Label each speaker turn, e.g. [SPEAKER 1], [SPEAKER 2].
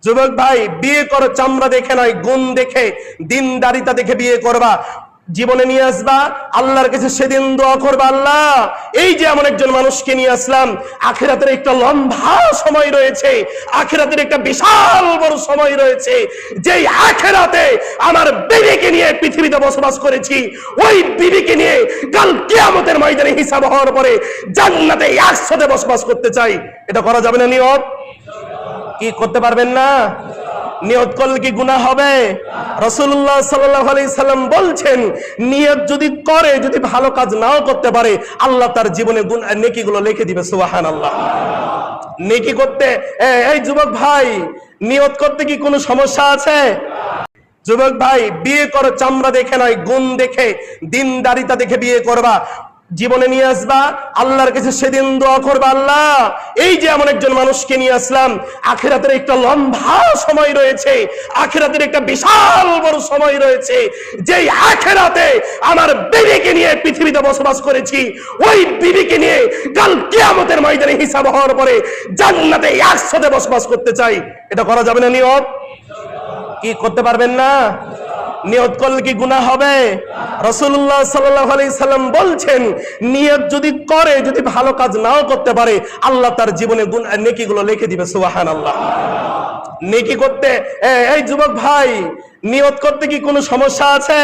[SPEAKER 1] যুবক ভাই, বিয়ে করো চামড়া দেখে নয়, গুণ দেখে, দিনদারিতা দেখে বিয়ে করবা। জীবনে নিয়ে আসবা, আল্লাহর কাছে সেদিন দোয়া করবা, আল্লাহ এই যে এমন একজন মানুষকে নিয়ে আসলাম, আখিরাতের একটা লম্বা সময় রয়েছে, আখিরাতের একটা বিশাল বড় সময় রয়েছে, যেই আখিরাতে আমার বিবিকে নিয়ে পৃথিবীতে বসবাস করেছি, ওই বিবিকে নিয়ে কাল কিয়ামতের ময়দানে হিসাব হওয়ার পরে জান্নাতে একসাথে বসবাস করতে চাই। এটা করা যাবে না? নিয়ত কি করতে পারবেন না? নিয়ত করলে কি গুনাহ হবে? রাসূলুল্লাহ সাল্লাল্লাহু আলাইহি সাল্লাম বলছেন, নিয়ত যদি করে, যদি ভালো কাজ নাও করতে পারে, আল্লাহ তার জীবনে নেকিগুলো লিখে দিবে। সুবহানাল্লাহ। নেকি করতে, এই যুবক ভাই, নিয়ত করতে কি কোনো সমস্যা আছে? যুবক ভাই, বিয়ে করো চামড়া দেখে নয়, গুণ দেখে, দিনদারিতা দেখে বিয়ে করবা। জীবনে নিয়ে আসবা, আল্লাহর কাছে সেদিন দোয়া করবা, আল্লাহ এই যে এমন একজন মানুষকে নিয়ে আসলাম, আখিরাতের একটা লম্বা সময় রয়েছে, আখিরাতের একটা বিশাল বড় সময় রয়েছে, যেই আখিরাতে আমার বিবিকে নিয়ে পৃথিবীতে বসবাস করেছি, ওই বিবিকে নিয়ে কাল কিয়ামতের ময়দানে হিসাব হওয়ার পরে জান্নাতে একসাথে বসবাস করতে চাই। এটা করা যাবে না? নিয়ত কি করতে পারবেন না? নিয়ত করলে কি গুনাহ হবে? রাসূলুল্লাহ সাল্লাল্লাহু আলাইহি সাল্লাম বলছেন, নিয়ত যদি করে, যদি ভালো কাজ নাও করতে পারে, আল্লাহ তার জীবনে নেকিগুলো লিখে দিবে। সুবহানাল্লাহ। নেকি করতে, এই যুবক ভাই, নিয়ত করতে কি কোনো সমস্যা আছে?